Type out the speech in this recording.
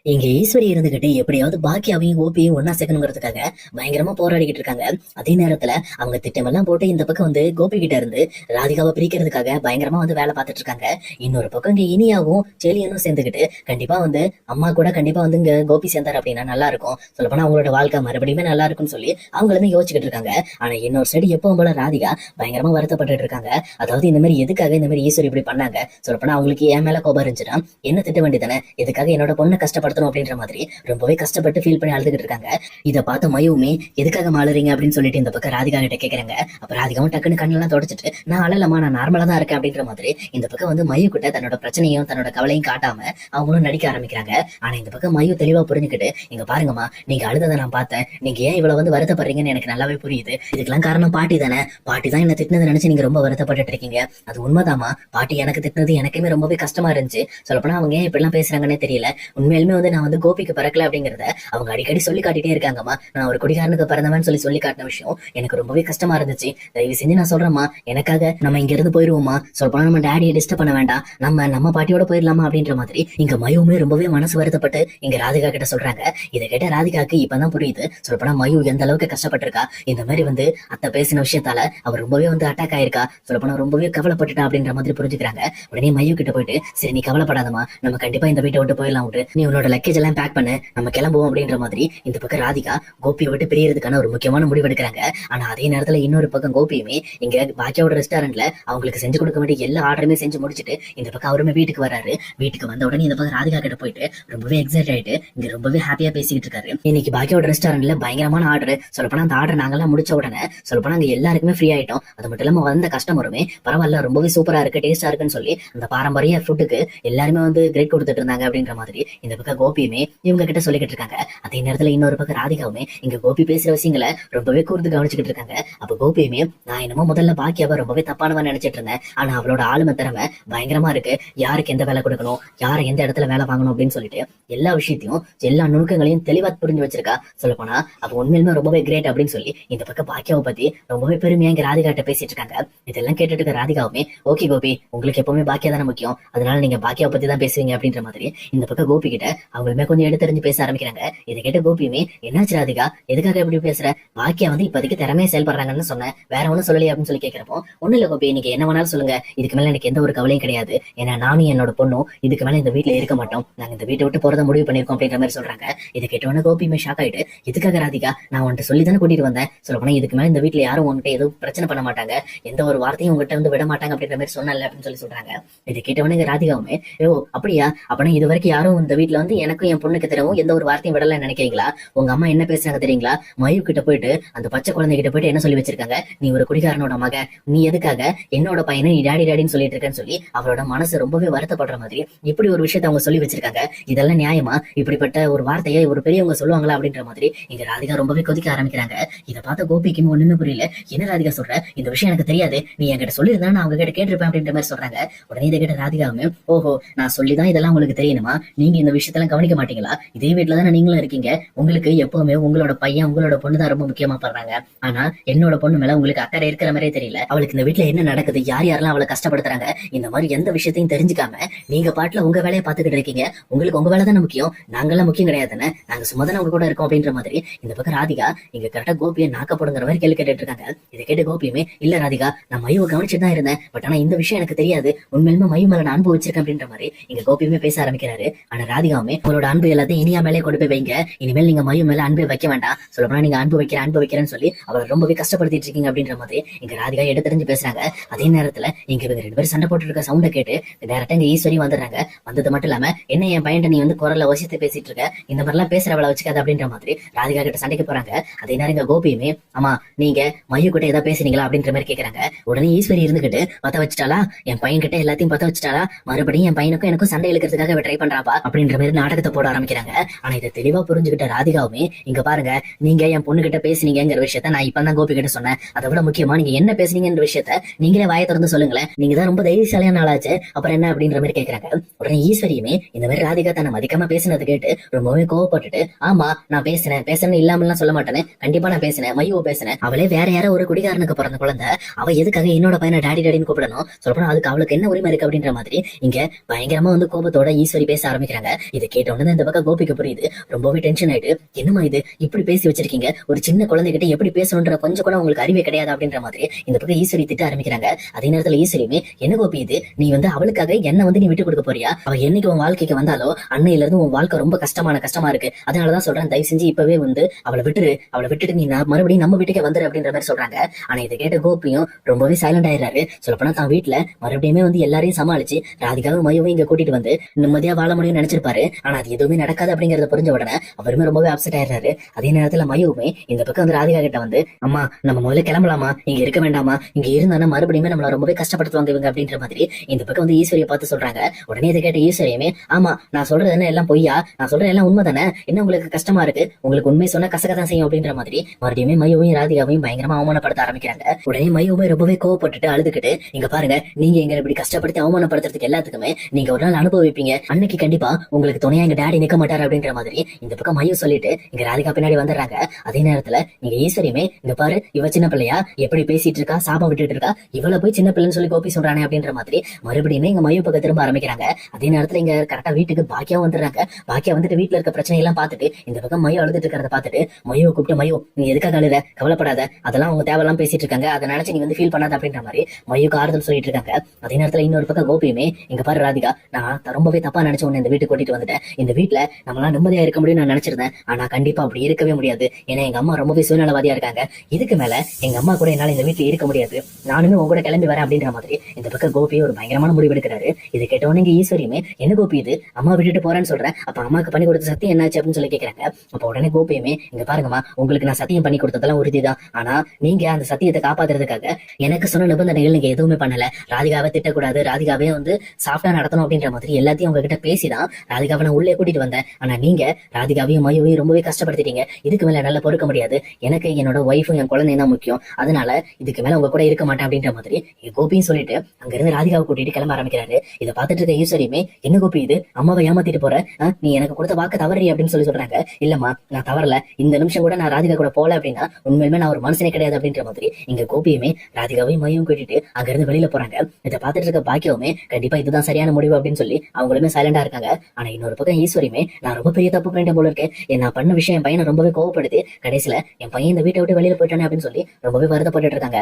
இங்க ஈஸ்வரி இருந்துகிட்டு எப்படியாவது பாக்கியாவையும் கோபியும் ஒன்னா சேர்க்கணுங்கிறதுக்காக பயங்கரமா போராடிக்கிட்டு இருக்காங்க. அதே நேரத்துல அவங்க திட்டமெல்லாம் போட்டு இந்த பக்கம் வந்து கோபி கிட்ட இருந்து ராதிகாவை பிரிக்கிறதுக்காக பயங்கரமா வந்து வேலை பார்த்துட்டு இருக்காங்க. இன்னொரு பக்கம் இங்க இனியாவும் செலியனும் சேர்ந்துகிட்டு கண்டிப்பா வந்து அம்மா கூட கண்டிப்பா வந்து இங்க கோபி சேர்ந்தார் அப்படின்னா நல்லா இருக்கும், சொல்லப்போனா அவங்களோட வாழ்க்கை மறுபடியுமே நல்லா இருக்கும்னு சொல்லி அவங்களுமே யோசிச்சுக்கிட்டு இருக்காங்க. ஆனா இன்னொரு சைடு எப்பவும் போல ராதிகா பயங்கரமா வருத்தப்பட்டு இருக்காங்க. அதாவது இந்த மாதிரி எதுக்காக இந்த மாதிரி ஈஸ்வரி இப்படி பண்ணாங்க, சொல்லப்போனா அவங்களுக்கு என் மேல கோபம் இருந்துச்சுன்னா என்ன திட்ட வேண்டியதானே, எதுக்காக என்னோட பொண்ணை கஷ்டப்படுத்தணும் அப்படின்ற மாதிரி ரொம்பவே கஷ்டப்பட்டு ஃபீல் பண்ணி அழுதுகிட்டு இருக்காங்க. இதை பார்த்த மயுவுமே எதுக்காக அழுறீங்க அப்படின்னு சொல்லிட்டு இந்த பக்கம் ராதிகா கிட்ட கேட்கறாங்க. அப்ப ராதிகாவும் டக்குன்னு கண்ணெல்லாம் தொடச்சிட்டு நான் அழலமா, நான் நார்மலா தான் இருக்கேன் அப்படின்ற மாதிரி இந்த பக்கம் வந்து மயு கிட்ட தன்னோட பிரச்சனையும் தன்னோட கவலையும் காட்டாம அவங்களும் நடிக்க ஆரம்பிக்கிறாங்க. ஆனா இந்த பக்கம் மயு தெளிவா புரிஞ்சுக்கிட்டு, இங்க பாருங்கம்மா, நீங்க அழுததை நான் பார்த்தேன், நீங்க ஏன் இவ்வளவு வந்து வருத்தப்படுறீங்கன்னு எனக்கு நல்லாவே புரியுது. இதுக்கெல்லாம் காரணம் பாட்டி தானே, பாட்டி தான் என்ன திட்டினதை நினைச்சு நீங்க ரொம்ப வருத்தப்பட்டு இருக்கீங்க. அது உண்மைதாமா, பாட்டி எனக்கு திட்டினது எனக்குமே ரொம்பவே கஷ்டமா இருந்துச்சு. சொல்லப்போனா அவங்க ஏன் இப்படிலாம் பேசுறாங்கன்னே தெரியல. உண்மையிலுமே வந்து நான் வந்து கோபிக்கு பிறக்கல அப்படிங்கறத அவங்க அடிக்கடி சொல்லி காட்டிட்டே இருக்காங்கம்மா. நான் ஒரு குடிகாரனுக்கு பிறந்தவன் சொல்லி காட்டின விஷயம் எனக்கு ரொம்பவே கஷ்டமா இருந்துச்சு. தயவு செஞ்சு நான் சொல்றேம்மா, எனக்காக நம்ம இங்க இருந்து போயிருவோமா, சொல்லப்போனா நம்ம டேடியை டிஸ்டர்ப் பண்ண வேண்டாம், நம்ம பாட்டியோட போயிடலாமா அப்படின்ற மாதிரி இங்க மயுமே ரொம்பவே மனசு வருத்தப்பட்டு இங்க ராதிகா கிட்ட சொல்றாங்க. இதை கேட்ட ராதிகாக்கு இப்பதான் புரியுது, சொல்லப்போனா மயு எந்த அளவுக்கு கஷ்டப்பட்டிருக்கா. இந்த மாதிரி வந்து அத்தை பேசின விஷயத்தால அவர் ரொம்பவே வந்து அட்டாக் ஆயிருக்கா, சொல்லப்போனா ரொம்பவே கவலைப்பட்டுட்டா அப்படின்ற மாதிரி புரிஞ்சுக்கிறாங்க. உடனே மயு கிட்ட போயிட்டு, சரி நீ கவலைப்படாதமா, நம்ம கண்டிப்பா இந்த வீட்டை விட்டு போயிடலாம், விட்டு நீ உன்னோட லக்கேஜ் எல்லாம் பேக் பண்ணு, நம்ம கிளம்புவோம் அப்படின்ற மாதிரி இந்த பக்கம் ராதிகா கோபியை விட்டு பிரியறதுக்கான ஒரு முக்கியமான முடிவு எடுக்கிறாங்க. ஆனா அதே நேரத்துல இன்னொரு பக்கம் கோபியுமே இங்க பாக்கியாவோட ரெஸ்டாரண்ட்ல அவங்களுக்கு செஞ்சு கொடுக்க வேண்டிய எல்லா ஆர்டருமே செஞ்சு முடிச்சுட்டு இந்த பக்கம் அவருமே வீட்டுக்கு வராரு. வீட்டுக்கு வந்த உடனே இந்த பக்கம் ராதிகா கிட்ட போயிட்டு ரொம்பவே எக்ஸைட் ஆயிட்டு இங்க ரொம்பவே ஹாப்பியா பேசிக்கிட்டு இருக்காரு. இன்னைக்கு பாக்கியாவோட ரெஸ்டாரண்ட்ல பயங்கரமான ஆர்டர், சொல்லப்போனா அந்த ஆர்டர் நாங்கெல்லாம் முடிச்ச உடனே சொல்லப்போனா அங்க எல்லாருக்குமே ஃப்ரீ ஆயிட்டோம். அது மட்டும் இல்லாம வந்த கஸ்டமருமே பரவாயில்ல, ரொம்பவே சூப்பரா இருக்கு, டேஸ்டா இருக்குன்னு சொல்லி அந்த பாரம்பரிய ஃபுட்டுக்கு எல்லாருமே வந்து கிரேட் கொடுத்துட்டு இருந்தாங்க அப்படின்ற மாதிரி இந்த பக்கம் கோபியுமே இவங்க கிட்ட சொல்லிக்கிட்டு இருக்காங்க. அதே நேரத்துல இன்னொரு பக்கம் ராதிகாவுமே இங்க கோபி பேசுற விஷயங்களை ரொம்பவே கூர்ந்து கவனிச்சுக்கிட்டு இருக்காங்க. அப்ப கோபியுமே, நான் என்னமோ முதல்ல பாக்கியாவை ரொம்பவே தப்பானவன் நினைச்சிட்டு இருந்தேன், ஆனா அவளோட ஆளுமை திறமை பயங்கரமா இருக்கு, யாருக்கு எந்த வேலை கொடுக்கணும், யாரை எந்த இடத்துல வேலை வாங்கணும் அப்படின்னு சொல்லிட்டு எல்லா விஷயத்தையும் எல்லா நுணுக்கங்களையும் தெளிவா புரிஞ்சு வச்சிருக்கா. சொல்ல போனா அப்ப உண்மையிலுமே ரொம்பவே கிரேட் அப்படின்னு சொல்லி இந்த பக்கம் பாக்கியாவை பத்தி ரொம்பவே பெருமையா இங்க ராதிகாட்ட பேசிட்டு இருக்காங்க. இதெல்லாம் கேட்டுட்டு இருக்க ராதிகாவுமே, ஓகே கோபி, உங்களுக்கு எப்பவுமே பாக்கியா தானே முக்கியம், அதனால நீங்க பாக்கியாவை பத்தி தான் பேசுவீங்க அப்படின்ற மாதிரி இந்த பக்கம் கோபி கிட்ட அவங்களுமே கொஞ்சம் எடுத்தறிஞ்சு பேச ஆரம்பிக்கிறாங்க. இதை கேட்ட கோபியுமே, என்னாச்சு ராதிகா, எதுக்காக எப்படி பேசுற, பாக்கியா வந்து இப்போதைக்கு திறமையா செயல்படுறாங்கன்னு சொன்னேன், வேற ஒன்னும் சொல்லலையே அப்படின்னு சொல்லி கேட்கிறப்போ, ஒண்ணு இல்ல கோபி, நீங்க என்ன வேணாலும் சொல்லுங்க, இதுக்கு மேல எனக்கு எந்த ஒரு கவலையும் கிடையாது, ஏன்னா நானும் என்னோட பொண்ணும் இதுக்கு மேல இந்த வீட்டுல இருக்க மாட்டோம், நாங்க இந்த வீட்டை விட்டு போறத முடிவு பண்ணிருக்கோம் அப்படின்ற மாதிரி சொல்றாங்க. இதை கேட்டவொன்னே கோபியுமே ஷாக் ஆயிட்டு, இதுக்காக ராதிகா, நான் உன்கிட்ட சொல்லி தானே கூட்டிட்டு வந்தேன், சொல்ல போனா இதுக்கு மேல இந்த வீட்டுல யாரும் உங்ககிட்ட எதுவும் பிரச்சனை பண்ண மாட்டாங்க, எந்த ஒரு வார்த்தையும் உங்ககிட்ட வந்து விட மாட்டாங்க அப்படின்ற மாதிரி சொன்னல அப்படின்னு சொல்லி சொல்றாங்க. இதை கேட்டவொன்னே ராதிகாவுமே, ஓ அப்படியா, அப்படின்னா இது வரைக்கும் யாரும் இந்த வீட்டுல வந்து எனக்கும் என் பொண்ணுக்கு தெரியவும் எந்த ஒரு வார்த்தையும் விடல நினைக்கிறீங்களா, உங்க அம்மா என்ன பேசுறாங்க தெரியுங்களா, மயு கிட்ட போயிட்டு அந்த பச்சை குழந்தை கிட்ட போயிட்டு என்ன சொல்லி வச்சிருக்காங்க, நீ ஒரு குடிகாரனோட மக, நீ எதுக்காக என்னோட பையனை நீ டாடி டாடின்னு சொல்லிட்டு இருக்கேன்னு சொல்லி அவரோட மனசு ரொம்பவே வருத்தப்படுற மாதிரி இப்படி ஒரு விஷயத்த அவங்க சொல்லி வச்சிருக்காங்க. இதெல்லாம் நியாயமா, இப்படிப்பட்ட ஒரு வார்த்தையை ஒரு பெரியவங்க சொல்லுவாங்களா அப்படின்ற மாதிரி இங்க ராதிகா ரொம்பவே கொதிக்க ஆரம்பிக்கிறாங்க. இதை பார்த்த கோபிக்கு ஒண்ணுமே புரியல, என்ன ராதிகா சொல்ற, இந்த விஷயம் எனக்கு தெரியாது, நீ என்கிட்ட சொல்லியிருந்தா நான் அவங்க கிட்ட கேட்டிருப்பேன் அப்படின்ற மாதிரி சொல்றாங்க. உடனே இதை கேட்ட ராதிகாவுமே, ஓஹோ, நான் சொல்லிதான் இதெல்லாம் உங்களுக்கு தெரியணுமா, நீங்க இந்த விஷயத்தெல்லாம் கவனிக்க மாட்டீங்களா, இதே வீட்டுல தானே நீங்களும் இருக்கீங்க, உங்களுக்கு எப்பவுமே உங்களோட பையன் உங்களோட பொண்ணு தான் ரொம்ப முக்கியமா படுறாங்க, ஆனா என்னோட பொண்ணு மேல உங்களுக்கு அக்கறை இருக்கிற மாதிரியே தெரியல, அவளுக்கு இந்த வீட்டுல என்ன நடக்குது, யார் யாரெல்லாம் அவளை கஷ்டப்படுத்துறாங்க, இந்த மாதிரி எந்த விஷயத்தையும் தெரிஞ்சுக்காம நீங்க பாட்டுல உங்க வேலையை பார்த்துக்கிட்டு இருக்கீங்க, உங்களுக்கு உங்க வேலை தானே முக்கியம், நாங்கெல்லாம் முக்கியம் கிடையாதுன்னு, நாங்க சும்மா தானே உங்க கூட இருக்கோம் அப்படின்ற மாதிரி இந்த பக்கம் ராதிகா இங்க கரெக்டா கோபியை நாக்கப்படுங்கிற மாதிரி கேள்வி கேட்டுட்டு இருக்காங்க. இதை கேட்டு கோபியுமே, இல்ல ராதிகா, நான் மயுவை கவனிச்சுட்டு தான் இருந்தேன், பட் ஆனா இந்த விஷயம் எனக்கு தெரியாது, உண்மையிலுமே மயு மேல நான் அன்பு வச்சிருக்கேன் அப்படின்ற மாதிரி இங்க கோபியுமே பேச ஆரம்பிக்கிறாரு. ஆனா ராதிகாவுமே, உங்களோட அன்பு எல்லாத்தையும் இனியா மேலே கொண்டு போய் வைங்க, இனிமேல் நீங்க மயு மேல அன்பு வைக்க வேண்டாம், சொல்லப்போனா நீங்க அன்பு வைக்கிறேன்னு சொல்லி அவரை ரொம்பவே கஷ்டப்படுத்திட்டு இருக்கீங்க அப்படின்ற மாதிரி இங்க ராதிகா எடுத்தறிஞ்சு பேசுறாங்க. அதே நேரத்துல இங்க இவங்க ரெண்டு பேரும் சண்டை போட்டு இருக்க சவுண்ட கேட்டு டேரக்டா இங்க ஈஸ்வரி வந்துடுறாங்க. வந்தது மட்டும் இல்லாம, என்ன என் பையன் நீ வந்து குரல்ல வசித்து பேசிட்டு இருக்க, இந்த மாதிரி எல்லாம் பேசுறவளை வச்சுக்காது அப்படின்ற மாதிரி ராதிகா கிட்ட சண்டைக்கு போறாங்க. அதே நேரம் இங்க கோபியுமே, ஆமா நீங்க மயு கிட்ட ஏதாவது பேசுனீங்களா அப்படின்ற மாதிரி கேக்குறாங்க. உடனே ஈஸ்வரி இருந்துகிட்டு, பத்த வச்சுட்டாளா, என் பையன் கிட்ட எல்லாத்தையும் பத்த வச்சுட்டாளா, மறுபடியும் என் பையனுக்கும் எனக்கும் சண்டை இழுக்கிறதுக்காக ட்ரை பண்றாப்பா அப்படின்ற மாதிரி நாடகத்தை போட ஆரம்பிக்கிறாங்க. ஆனா இதை தெளிவா புரிஞ்சுக்கிட்ட ராதிகாவுமே, இங்க பாருங்க, நீங்க என் பொண்ணு கிட்ட பேசுனீங்கிற விஷயத்த நான் இப்பதான் கோபி கிட்ட சொன்னேன், அதை விட முக்கியமா நீங்க என்ன பேசுனீங்கன்ற விஷயத்த நீங்களே வாயை திறந்து சொல்லுங்களேன், நீங்க தான் ரொம்ப தைரியசாலியான ஆளாச்சு, அப்புறம் என்ன அப்படின்ற மாதிரி கேக்குறாங்க. உடனே ஈஸ்வரியுமே இந்த மாதிரி ராதிகா தன்னை மதிக்காம பேசினது கேட்டு ரொம்பவே கோவப்பட்டுட்டு, ஆமா நான் பேசுனேன் இல்லாமலாம் சொல்ல மாட்டேன்னு, கண்டிப்பா நான் பேசினேன், மயுவை பேசினேன், அவளே வேற யாரோ ஒரு குடிகாரனுக்கு பிறந்த குழந்தை, அவ எதுக்காக என்னோட பையனை டாடி டாடின்னு கூப்பிடணும், சொல்லப்போனா அதுக்கு அவளுக்கு என்ன உரிமை இருக்கு அப்படின்ற மாதிரி இங்க பயங்கரமா வந்து கோபத்தோட ஈஸ்வரி பேச ஆரம்பிக்கிறாங்க. இதை கேட்ட உடனே இந்த பக்கம் கோபிக்கு புரியுது. ரொம்பவே டென்ஷன் ஆயிட்டு, என்னமா இது இப்படி பேசி வச்சிருக்கீங்க, ஒரு சின்ன குழந்தைகிட்ட எப்படி பேசணும்ன்ற கொஞ்சம் கூட உங்களுக்கு அறிவே கிடையாது அப்படின்ற மாதிரி இந்த பக்கம் ஈஸ்வரி திட்ட ஆரம்பிக்கிறாங்க. அதே நேரத்துல ஈஸ்வரியுமே, என்ன கோபி இது, நீ அவளுக்காக என்ன நீ விட்டு கொடுக்க போறியா? அவ என்னைக்கு உன் வாழ்க்கைக்கு வந்தாலோ அன்னையில இருந்து உன் வாழ்க்கை ரொம்ப கஷ்டமா இருக்கு. அதனாலதான் சொல்றேன், தயவு செஞ்சு இப்பவே அவளை விட்டுட்டு நீ மறுபடியும் நம்ம வீட்டுக்கே வந்துரு அப்படின்ற மாதிரி சொல்றாங்க. ஆனா இதை கேட்ட கோபியும் ரொம்பவே சைலண்ட் ஆயிடுறாரு. சொல்லப்போனா தான் வீட்டுல மறுபடியுமே எல்லாரையும் சமாளிச்சு ராதிகாவும் மையவும் இங்க கூட்டிட்டு வந்து நிம்மதியா வாழ முடியும்னு நினைச்சிருப்பாரு. ஆனா அது எதுவுமே நடக்காது அப்படிங்கறத புரிஞ்ச உடனே அவருமே ரொம்பவே அப்செட் ஆயிடுறாரு. அதே நேரத்துல மையவுமே இந்த பக்கம் ராதிகா கிட்ட அம்மா நம்ம முதல்ல கிளம்பலாமா, இங்க இருக்க வேண்டாமா, இங்க இருந்தானா மறுபடியுமே நம்மள ரொம்பவே கஷ்டப்படுத்துவாங்க இவங்க அப்படின்ற மாதிரி இந்த பக்கம் ஈஸ்வரியை பார்த்து சொல்றாங்க. உடனே இதை கேட்ட ஈஸ்வரியுமே, ஆமா நான் சொல்றது என்ன எல்லாம் பொய்யா, நான் சொல்றது எல்லாம் உண்மை தானே, என்ன உங்களுக்கு கஷ்டமா இருக்கு, உங்களுக்கு உண்மை சொன்னா கசகதான் செய்யும் அப்படின்ற மாதிரி மறுபடியுமே மையவையும் ராதிகாவையும் பயங்கரமா அவமானப்படுத்த ஆரம்பிக்கிறாங்க. உடனே மையவுமே ரொம்பவே கோவப்பட்டுட்டு அழுதுகிட்டு, இங்க பாருங்க, நீங்க எங்க இப்படி கஷ்டப்படுத்தி அவமானப்படுத்துறதுக்கு எல்லாத்துக்குமே நீங்க ஒரு நாள் அனுபவிப்பீங்க, அன்னைக்கு கண்டிப்பா உங்களுக்கு துணையா எங்க டாடி நிக்க மாட்டாரு அப்படின்ற மாதிரி இந்த பக்கம் மையம் சொல்லிட்டு இங்க ராதிகா பின்னாடி வந்துடுறாங்க. அதே நேரத்துல நீங்க ஈஸ்வரியுமே, இங்க பாரு இவ சின்ன பிள்ளையா எப்படி பேசிட்டு இருக்கா, சாபம் விட்டுட்டு இருக்கா, இவள போய் சின்ன பிள்ளைன்னு சொல்லி கோபி சொல்றானே அப்படின்ற மாதிரி மறுபடியுமே இங்க மையம் பக்கம் திரும்ப ஆரம்பிக்கிறாங்க. அதே நேரத்துல இங்க கரெக்டா வீட்டுக்கு பாக்கியாவும் வந்துடுறாங்க. பாக்கியா வந்துட்டு வீட்டுல இருக்க பிரச்சனை எல்லாம் பார்த்துட்டு இந்த பக்கம் மையம் அழுதுட்டு இருக்கிறத பார்த்துட்டு மையோ கூப்பிட்டு, மையோ நீ எதுக்காக அழுத, கவலைப்படாத, அதெல்லாம் அவங்க தேவையெல்லாம் பேசிட்டு இருக்காங்க, அதை நினைச்சு நீ ஃபீல் பண்ணாத அப்படின்ற மாதிரி மையோக்கு ஆறுதல் சொல்லிட்டு இருக்காங்க. அதே நேரத்துல இன்னொரு பக்கம் கோபியுமே, இங்க பாரு ராதிகா, நான் ரொம்பவே தப்பா நினைச்ச உடனே இந்த வீட்டுக்கு கூட்டிட்டு வந்துட்டேன். இந்த வீட்டுல நம்மளாம் நிம்மதியா இருக்க முடியும் நான் நினைச்சிருந்தேன். ஆனா கண்டிப்பா அப்படி இருக்கவே முடியாது. ஏன்னா எங்க அம்மா ரொம்பவே சுயநலவாதியா இருக்காங்க. இதுக்கு மேல எங்க அம்மா கூட என்னால இந்த வீட்டுல இருக்க முடியாது, நானுமே உங்க கூட கிளம்பி வரேன் அப்படின்ற மாதிரி இந்த பக்கம் கோபியை ஒரு பயங்கரமான முடிவு எடுக்கிறாரு. இது கேட்டவொன்னே இங்க ஈஸ்வரியுமே, என்ன கோபி இது, அம்மா விட்டுட்டு போறேன்னு சொல்றேன், அப்ப அம்மாக்கு பண்ணி கொடுத்த சத்தியம் என்னாச்சு அப்படின்னு சொல்லி கேட்கறாங்க. அப்ப உடனே கோபியுமே, இங்க பாருங்கம்மா, உங்களுக்கு நான் சத்தியம் பண்ணி கொடுத்ததெல்லாம் உறுதிதான், ஆனா நீங்க அந்த சத்தியத்தை காப்பாத்துறதுக்காக எனக்கு சொன்ன நிபந்தனைகள் நீங்க எதுவுமே பண்ணல. ராதிகாவை திட்டக்கூடாது, ராதிகாவே சாஃப்டா நடத்தணும் அப்படின்ற மாதிரி எல்லாத்தையும் உங்ககிட்ட பேசிதான் ராதிகாவை நான் உள்ளே கூட்டிட்டு வந்தேன். ஆனா நீங்க ராதிகாவையும் மையவையும் ரொம்பவே கஷ்டப்படுத்திட்டீங்க. இதுக்கு மேல என்னால பொறுக்க முடியாது, எனக்கு என்னோட ஒய்ஃபும் என் குழந்தையும் தான் முக்கியம், அதனால இதுக்கு மேல உங்க கூட இருக்க மாட்டேன் அப்படின்ற மாதிரி கோபின்னு சொல்லிட்டு அங்க இருந்து ராதிகாவை கூட்டிட்டு கிளம்ப ஆரம்பிக்கிறாரு. இதை பார்த்துட்டு இருக்க ஈஸ்வரியுமே, என்ன கோபி இது, அம்மாவை ஏமாத்திட்டு போற, நீ எனக்கு கொடுத்த வாக்கு தவறி அப்படின்னு சொல்றாங்க. இல்லம்மா நான் தவறல, இந்த நிமிஷம் கூட நான் ராதிகா கூட போல அப்படின்னா உண்மையுமே நான் ஒரு மனுஷனே கிடையாது அப்படின்ற மாதிரி இங்க கோபியுமே ராதிகாவையும் மையம் கூட்டிட்டு அங்க இருந்து வெளியில போறாங்க. இதை பார்த்துட்டு இருக்க பாக்கியவுமே, கண்டிப்பா இதுதான் சரியான முடிவு அப்படின்னு சொல்லி அவங்களுமே சைலண்டா இருக்காங்க. ஆனா இன்னொரு பக்கம் ஈஸ்வரியுமே, நான் ரொம்ப பெரிய தப்பு பண்ணிட்டேன் போல இருக்கேன், நான் பண்ண விஷயம் என் பையனை ரொம்பவே கோவப்படுது, கடைசியில என் பையன் இந்த வீட்டை விட்டு வெளியில போயிட்டானே அப்படின்னு சொல்லி ரொம்பவே வருத்தப்பட்டு இருக்காங்க.